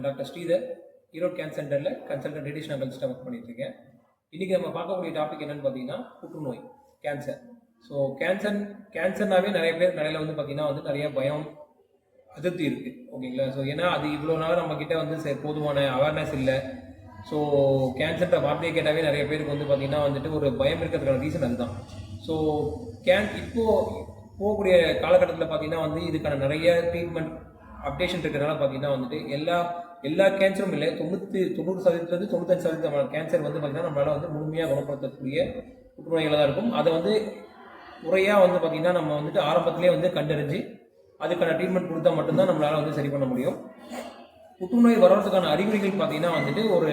Doctor Sridhar, Erode cancer சென்டரில் consultant radiation அனாலிஸ்ட்டாக work பண்ணிட்டுருக்கேன். இன்றைக்கி நம்ம பார்க்கக்கூடிய டாபிக் என்னென்னு பார்த்தீங்கன்னா புற்றுநோய், கேன்சர். ஸோ கேன்சர்னாவே நிறைய பேர் நிறைய வந்து பார்த்திங்கன்னா வந்து நிறைய பயம், அதிருப்தி இருக்குது. ஓகேங்களா? ஸோ ஏன்னா அது இவ்வளோ நாள் நம்மக்கிட்ட வந்து போதுமான அவேர்னஸ் இல்லை. ஸோ கேன்சர்ன்ற வார்த்தையை கேட்டாவே நிறைய பேருக்கு வந்து பார்த்திங்கன்னா வந்துட்டு ஒரு பயம் இருக்கிறதுக்கான ரீசன் அதுதான். ஸோ இப்போது போகக்கூடிய காலகட்டத்தில் பார்த்திங்கன்னா வந்து இதுக்கான நிறைய ட்ரீட்மெண்ட் அப்டேஷன் இருக்கிறதுனால பார்த்திங்கன்னா வந்துட்டு எல்லா கேன்சரும் இல்லை, 90% 95% கேன்சர் வந்து பார்த்திங்கன்னா நம்மளால் வந்து முழுமையாக குணப்படுத்தக்கூடிய புற்றுநோய்களாக தான் இருக்கும். அதை வந்து முறையாக வந்து பார்த்திங்கன்னா நம்ம வந்துட்டு ஆரம்பத்திலே வந்து கண்டறிஞ்சு அதுக்கான ட்ரீட்மெண்ட் கொடுத்தா மட்டும்தான் நம்மளால் வந்து சரி பண்ண முடியும். புற்றுநோய் வர்றதுக்கான அறிகுறிகள் பார்த்திங்கன்னா வந்துட்டு ஒரு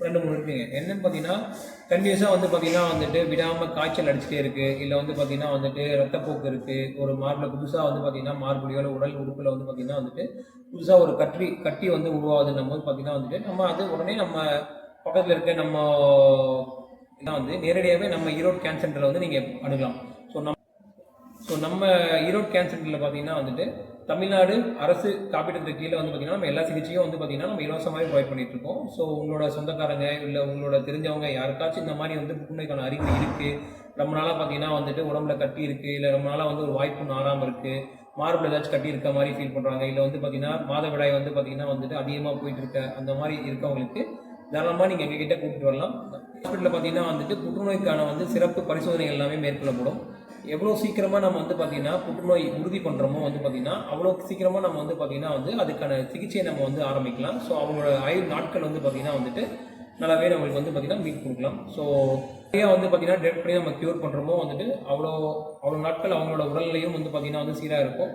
2-3 இருக்குங்க. என்னென்னு பார்த்தீங்கன்னா கண்டினியூஸாக வந்து பார்த்திங்கன்னா வந்துட்டு விடாமல் காய்ச்சல் அடிச்சுட்டே இருக்குது, இல்லை வந்து பார்த்திங்கன்னா வந்துட்டு ரத்தப்போக்கு இருக்குது, ஒரு மார்பில் புதுசாக வந்து பார்த்திங்கன்னா மார்புலையோ உடல் உறுப்பில் வந்து பார்த்திங்கன்னா வந்துட்டு புதுசாக ஒரு கட்டி வந்து உருவாகுதுன்னும் போது பார்த்திங்கன்னா வந்துட்டு நம்ம அது உடனே நம்ம பக்கத்தில் இருக்க நம்ம வந்து நேரடியாகவே நம்ம ஈரோடு கேன்சர் சென்டரில் வந்து நீங்கள் அணுகலாம். ஸோ நம்ம ஈரோடு கேன்சர் சென்டரில் பார்த்திங்கன்னா வந்துட்டு தமிழ்நாடு அரசு காப்பீட்டு கீழே வந்து பார்த்திங்கன்னா நம்ம எல்லா சிகிச்சையும் வந்து பார்த்திங்கன்னா நம்ம இலவசமாகவே ப்ரொவைட் பண்ணிகிட்ருக்கோம். ஸோ உங்களோட சொந்தக்காரங்க இல்லை உங்களோட தெரிஞ்சவங்க யாருக்காச்சும் இந்த மாதிரி வந்து புற்றுநோய்க்கான அறிகுறி இருக்குது, ரொம்ப நாளாக பார்த்திங்கன்னா வந்துட்டு உடம்புல கட்டி இருக்குது, இல்லை ரொம்ப நாளாக வந்து ஒரு வாய்ப்பு ஆறாமல் இருக்குது, மார்பில் ஏதாச்சும் கட்டி இருக்க மாதிரி ஃபீல் பண்ணுறாங்க, இல்லை வந்து பார்த்திங்கன்னா மாதவிடாய் வந்து பார்த்திங்கன்னா வந்துட்டு அதிகமாக போயிட்டு இருக்க அந்த மாதிரி இருக்கவங்களுக்கு தாராளமாக நீங்கள் எங்ககிட்ட கூப்பிட்டு வரலாம். ஹாஸ்பிட்டலில் பார்த்திங்கன்னா வந்துட்டு புற்றுநோய்க்கான வந்து சிறப்பு பரிசோதனைகள் எல்லாமே மேற்கொள்ளப்படும். எவ்வளோ சீக்கிரமாக நம்ம வந்து பார்த்திங்கன்னா புற்றுநோய் உறுதி பண்ணுறோமோ வந்து பார்த்திங்கன்னா அவ்வளோ சீக்கிரமாக நம்ம வந்து பார்த்திங்கன்னா வந்து அதுக்கான சிகிச்சையை நம்ம வந்து ஆரம்பிக்கலாம். ஸோ அவங்களோட ஆயுள் நாட்கள் வந்து பார்த்திங்கன்னா வந்துட்டு நல்லாவே நம்மளுக்கு வந்து பார்த்திங்கன்னா மீட் கொடுக்கலாம். ஸோ நிறையா வந்து பார்த்திங்கன்னா டேட் பண்ணி நம்ம க்யூர் பண்ணுறோமோ வந்துட்டு அவ்வளோ நாட்கள் அவங்களோட உடல்நிலையும் வந்து பார்த்திங்கன்னா வந்து சீராக இருக்கும்.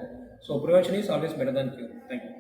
So prevention is always better than cure. Thank you.